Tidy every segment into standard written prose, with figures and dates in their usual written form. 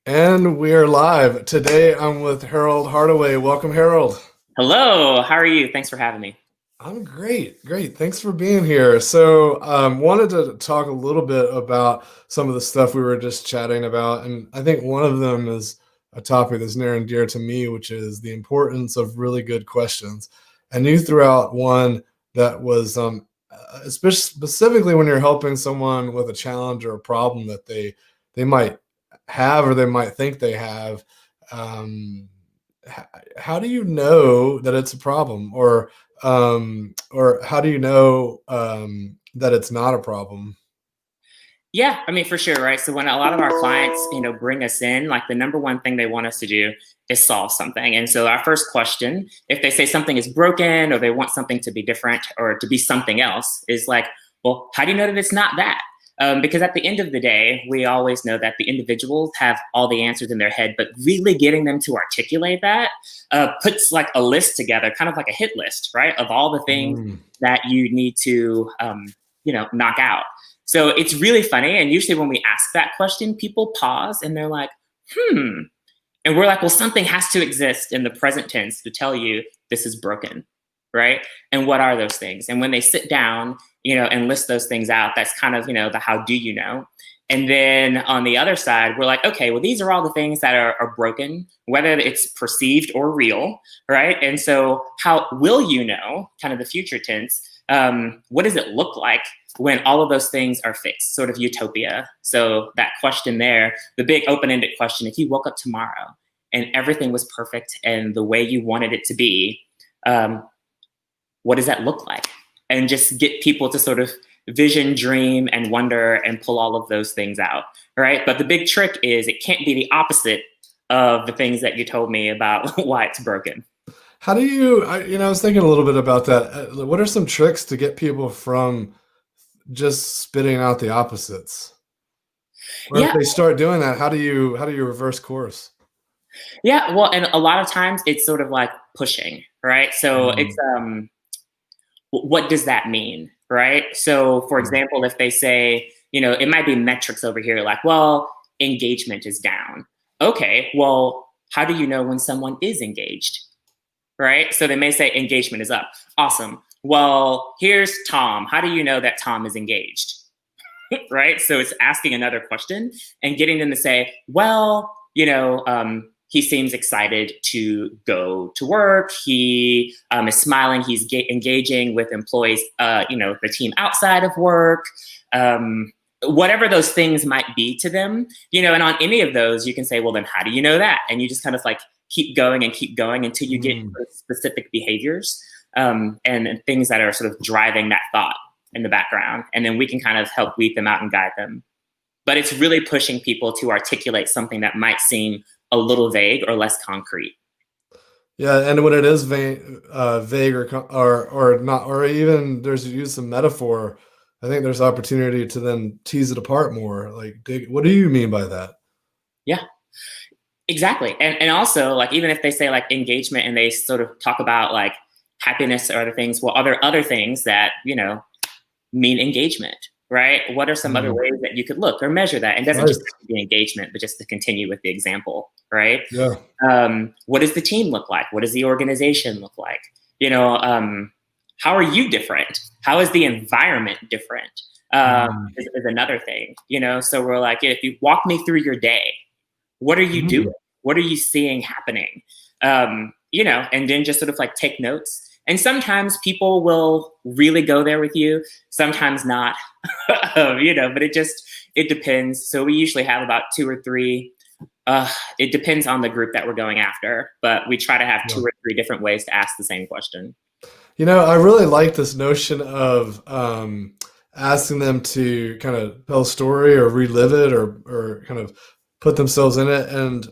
And we are live. Today I'm with Harold Hardaway. Welcome, Harold. Hello, how are you? Thanks for having me. I'm great. Great. Thanks for being here. So, wanted to talk a little bit about some of the stuff we were just chatting about. And I think one of them is a topic that's near and dear to me, which is the importance of really good questions. And you threw out one that was, specifically when you're helping someone with a challenge or a problem that they might have or they might think they have. Um, h- how do you know that it's a problem, or how do you know that it's not a problem? Yeah, I mean, for sure, right? So when a lot of our clients, bring us in, like the number one thing they want us to do is solve something. And so our first question, if they say something is broken or they want something to be different or to be something else, is like, well, how do you know that it's not that? Because at the end of the day, we always know that the individuals have all the answers in their head, but really getting them to articulate that puts like a list together, kind of like a hit list, right, of all the things Mm. that you need to, knock out. So it's really funny. And usually when we ask that question, people pause and they're like, hmm. And we're like, well, something has to exist in the present tense to tell you this is broken, right? And what are those things? And when they sit down, and list those things out, that's kind of, the how do you know? And then on the other side, we're like, okay, well, these are all the things that are broken, whether it's perceived or real, right? And so, how will you know, kind of the future tense, what does it look like when all of those things are fixed, sort of utopia? So, that question there, the big open ended question, if you woke up tomorrow and everything was perfect and the way you wanted it to be, um, what does that look like? And just get people to sort of vision, dream, and wonder and pull all of those things out, right? But the big trick is it can't be the opposite of the things that you told me about why it's broken. How do you, I was thinking a little bit about that. What are some tricks to get people from just spitting out the opposites? Or if Yeah, they start doing that, how do you reverse course? yeah. Well, and a lot of times it's sort of like pushing, right? So it's Mm, what does that mean, right? So, for mm, example, if they say, it might be metrics over here, like, well, engagement is down. Okay, well, how do you know when someone is engaged, right? So they may say engagement is up. Awesome. Well, here's Tom. How do you know that Tom is engaged? Right? So it's asking another question and getting them to say, well, he seems excited to go to work. He is smiling. He's engaging with employees, the team outside of work. Whatever those things might be to them, and on any of those, you can say, well, then how do you know that? And you just kind of like keep going until you get mm. specific behaviors and things that are sort of driving that thought in the background, and then we can kind of help weed them out and guide them. But it's really pushing people to articulate something that might seem a little vague or less concrete. Yeah, and when it is vague or not, or even there's use of metaphor, I think there's opportunity to then tease it apart more. Like, what do you mean by that? Yeah, exactly. And also, like, even if they say like engagement and they sort of talk about like happiness or other things, well, are there other things that mean engagement, right? What are some other Mm, ways that you could look or measure that? And it doesn't just nice. have to be engagement, but just to continue with the example, right? Yeah. What does the team look like? What does the organization look like? You know, how are you different? How is the environment different? Mm, Is another thing, So we're like, if you walk me through your day, what are you doing? mm, What are you seeing happening? And then just sort of like take notes. And sometimes people will really go there with you, sometimes not, but it depends. So we usually have about two or three. It depends on the group that we're going after, but we try to have yeah. two or three different ways to ask the same question. I really like this notion of asking them to kind of tell a story or relive it or kind of put themselves in it. And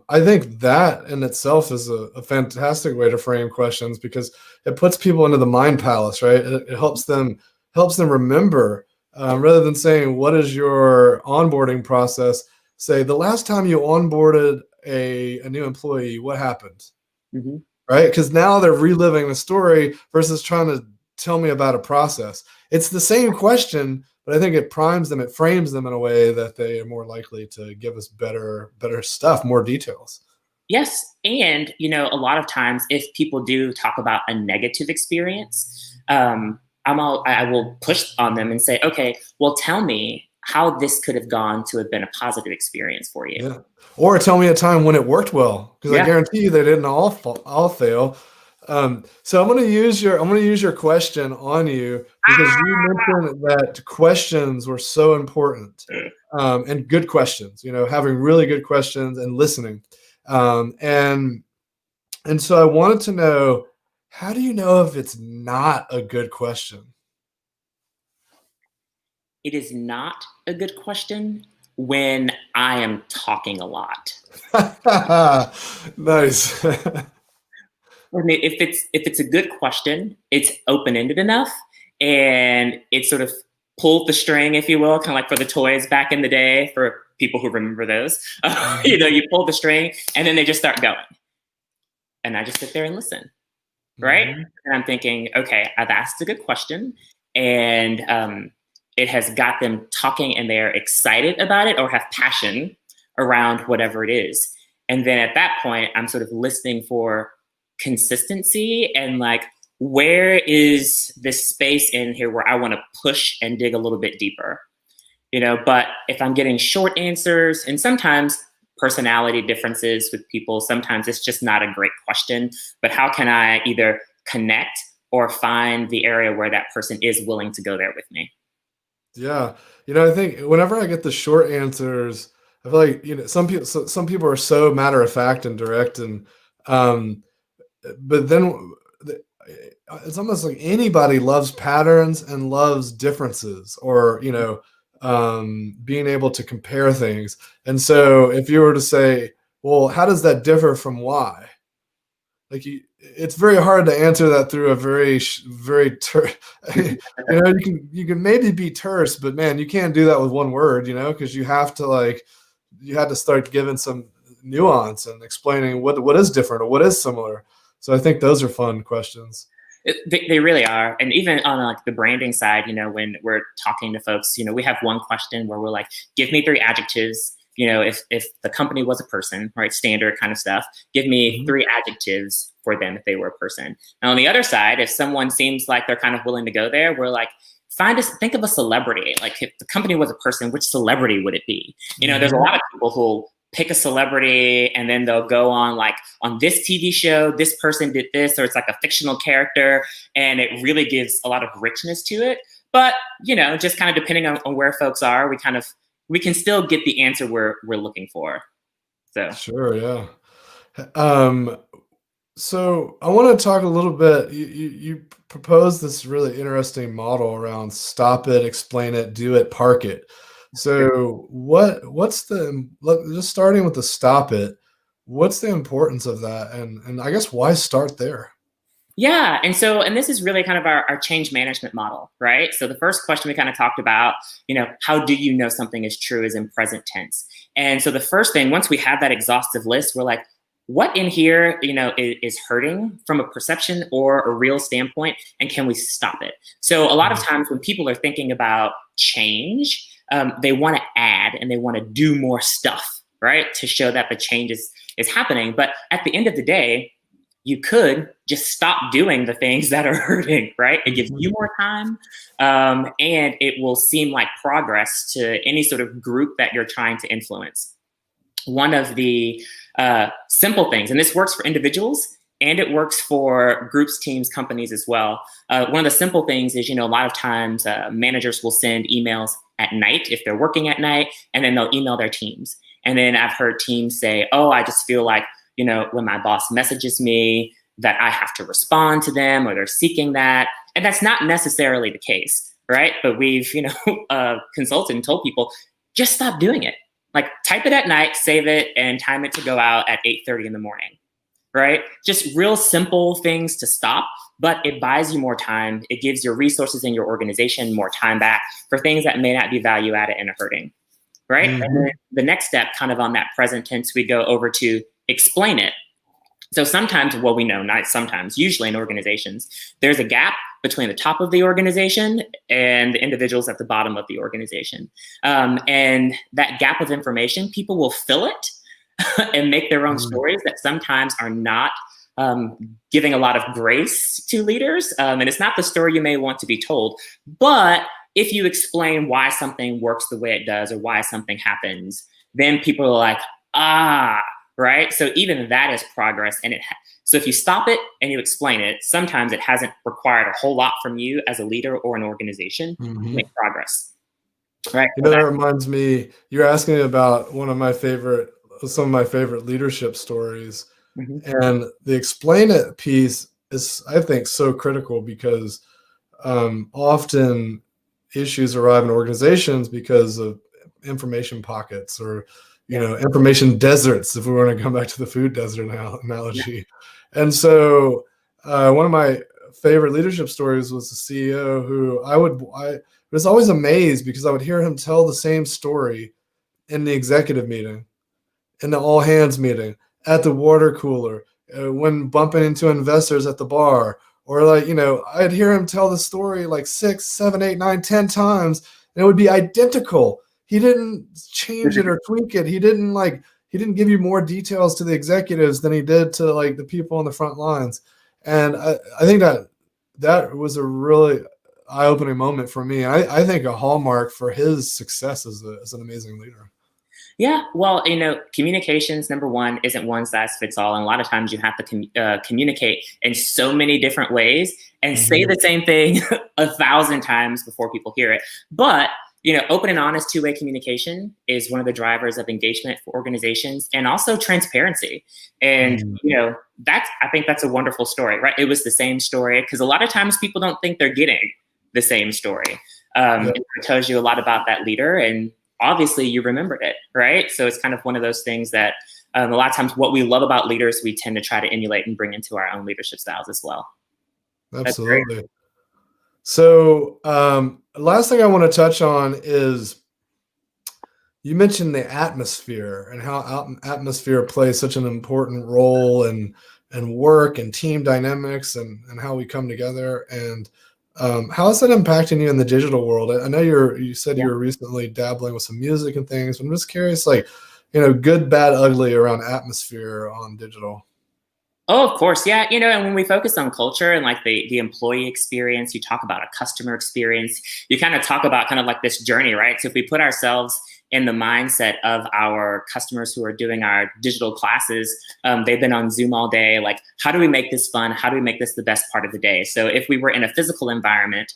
I think that in itself is a fantastic way to frame questions because it puts people into the mind palace, right? It helps them remember rather than saying, "What is your onboarding process?" Say, "The last time you onboarded a new employee, what happened?" Hmm. Right? Because now they're reliving the story versus trying to tell me about a process. it's the same question, but I think it primes them, it frames them in a way that they are more likely to give us better stuff, more details. Yes. And, a lot of times if people do talk about a negative experience, I will push on them and say, okay, well, tell me how this could have gone to have been a positive experience for you. Yeah. Or tell me a time when it worked well, because I Yeah. guarantee you they didn't all fail. So I'm going to use your question on you because you mentioned that questions were so important, and good questions. Having really good questions and listening, and so I wanted to know, how do you know if it's not a good question? It is not a good question when I am talking a lot. Nice. I mean, if it's a good question, it's open ended enough, and it sort of pulled the string, if you will, kind of like for the toys back in the day. For people who remember those, you pull the string, and then they just start going, and I just sit there and listen, right? Mhm. And I'm thinking, okay, I've asked a good question, and it has got them talking, and they're excited about it or have passion around whatever it is. And then at that point, I'm sort of listening for consistency and like, where is this space in here where I want to push and dig a little bit deeper? But if I'm getting short answers, and sometimes personality differences with people, sometimes it's just not a great question, but how can I either connect or find the area where that person is willing to go there with me? Yeah. I think whenever I get the short answers, I feel like, some people are so matter of fact and direct, and um but then it's almost like anybody loves patterns and loves differences, or being able to compare things. And so if you were to say, well, how does that differ from why? Like, it's very hard to answer that through a very you can maybe be terse, but man, you can't do that with one word, because you had to start giving some nuance and explaining what is different or what is similar. So I think those are fun questions. They really are. And even on like the branding side, when we're talking to folks, we have one question where we're like, give me 3 adjectives. If the company was a person, right? Standard kind of stuff. Give me Mhm. 3 adjectives for them if they were a person. Now on the other side, if someone seems like they're kind of willing to go there, we're like, think of a celebrity. Like if the company was a person, which celebrity would it be? There's a Mhm. lot of people who pick a celebrity and then they'll go on like, on this TV show, this person did this, or it's like a fictional character, and it really gives a lot of richness to it. But just kind of depending on where folks are, we can still get the answer we're looking for. So Sure, yeah. Um, so I want to talk a little bit. You proposed this really interesting model around stop it, explain it, do it, park it. So what's just starting with the stop it, what's the importance of that? And I guess, why start there? yeah, and this is really kind of our change management model, right? So the first question we kind of talked about, how do you know something is true, is in present tense. And so the first thing, once we have that exhaustive list, we're like, what in here, is hurting from a perception or a real standpoint, and can we stop it? So a lot of Mhm. times when people are thinking about change, they want to add and they want to do more stuff, right, to show that the change is happening. But at the end of the day, you could just stop doing the things that are hurting, right? It gives you Mhm. more time, and it will seem like progress to any sort of group that you're trying to influence. One of the simple things, and this works for individuals and it works for groups, teams, companies as well. One of the simple things is, a lot of times managers will send emails at night if they're working at night, and then they'll email their teams. And then I've heard teams say, oh, I just feel like, when my boss messages me, that I have to respond to them, or they're seeking that. And that's not necessarily the case, right? But we've, consulted and told people, just stop doing it. Like, type it at night, save it, and time it to go out at 8:30 in the morning, right? Just real simple things to stop, but it buys you more time. It gives your resources in your organization more time back for things that may not be value added and are hurting, right? And then Mhm. the next step, kind of on that present tense, we go over to explain it. So sometimes, well, we know, not sometimes, usually in organizations, there's a gap between the top of the organization and the individuals at the bottom of the organization. And that gap of information, people will fill it and make their own stories that sometimes are not giving a lot of grace to leaders. And it's not the story you may want to be told. But if you explain why something works the way it does or why something happens, then people are like, ah, right? So even that is progress. And so if you stop it and you explain it, sometimes it hasn't required a whole lot from you as a leader or an organization to make progress, right? You know, that reminds me, you're asking me about some of my favorite leadership stories. And the explain it piece is, I think, so critical because often issues arrive in organizations because of information pockets or information deserts, if we want to come back to the food desert analogy. And so one of my favorite leadership stories was the CEO who I was always amazed because I would hear him tell the same story in the executive meeting, in the all hands meeting, at the water cooler, when bumping into investors at the bar, or I'd hear him tell the story like 6, 7, 8, 9, 10 times, and it would be identical. He didn't change it or tweak it. He didn't give you more details to the executives than he did to like the people on the front lines. And I think that was a really eye-opening moment for me. I think a hallmark for his success as an amazing leader. Yeah, well, communications, number one, isn't one size fits all. And a lot of times you have to communicate in so many different ways and say the same thing 1,000 times before people hear it. But open and honest two-way communication is one of the drivers of engagement for organizations, and also transparency. And, I think that's a wonderful story, right? It was the same story, because a lot of times people don't think they're getting the same story. It tells you a lot about that leader, and obviously you remembered it, right? So it's kind of one of those things that a lot of times what we love about leaders, we tend to try to emulate and bring into our own leadership styles as well. Absolutely. So last thing I want to touch on is, you mentioned the atmosphere and how atmosphere plays such an important role in work and team dynamics and how we come together. And how is that impacting you in the digital world? I know you said you were recently dabbling with some music and things, but I'm just curious, good, bad, ugly around atmosphere on digital. Oh, of course. Yeah. And when we focus on culture and like the employee experience, you talk about a customer experience, you kind of talk about kind of like this journey, right? So if we put ourselves in the mindset of our customers who are doing our digital classes, they've been on Zoom all day. Like, how do we make this fun? How do we make this the best part of the day? So if we were in a physical environment,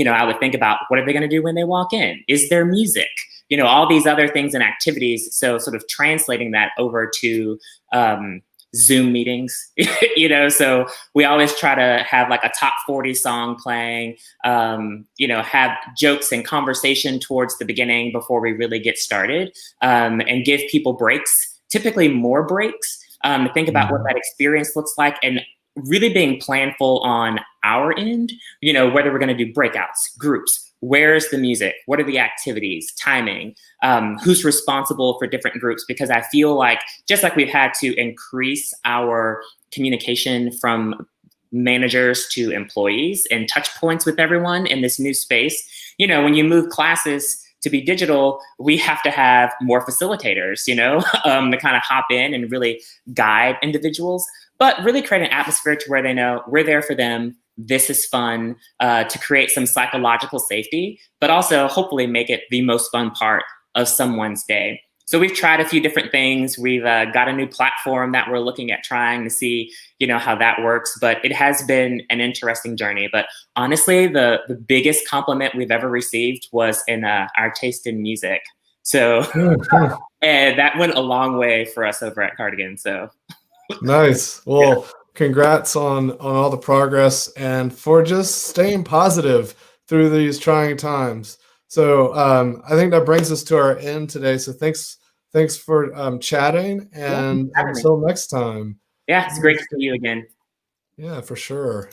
I would think about, what are they going to do when they walk in? Is there music? All these other things and activities. So sort of translating that over to Zoom meetings, so we always try to have like a top 40 song playing, have jokes and conversation towards the beginning before we really get started, and give people breaks, typically more breaks, to think about what that experience looks like, and really being planful on our end, whether we're going to do breakouts, groups, where's the music, what are the activities, timing, who's responsible for different groups, because I feel like just like we've had to increase our communication from managers to employees and touch points with everyone in this new space, when you move classes to be digital, we have to have more facilitators, to kind of hop in and really guide individuals, but really create an atmosphere to where they know we're there for them. This is fun, to create some psychological safety, but also hopefully make it the most fun part of someone's day. So we've tried a few different things. We've got a new platform that we're looking at trying to see, how that works. But it has been an interesting journey. But honestly, the biggest compliment we've ever received was in our taste in music. So and that went a long way for us over at Cardigan. So nice. Well. Yeah. Congrats on all the progress and for just staying positive through these trying times. So I think that brings us to our end today. So thanks for chatting, and until next time. Yeah, it's great to see you again. Yeah, for sure.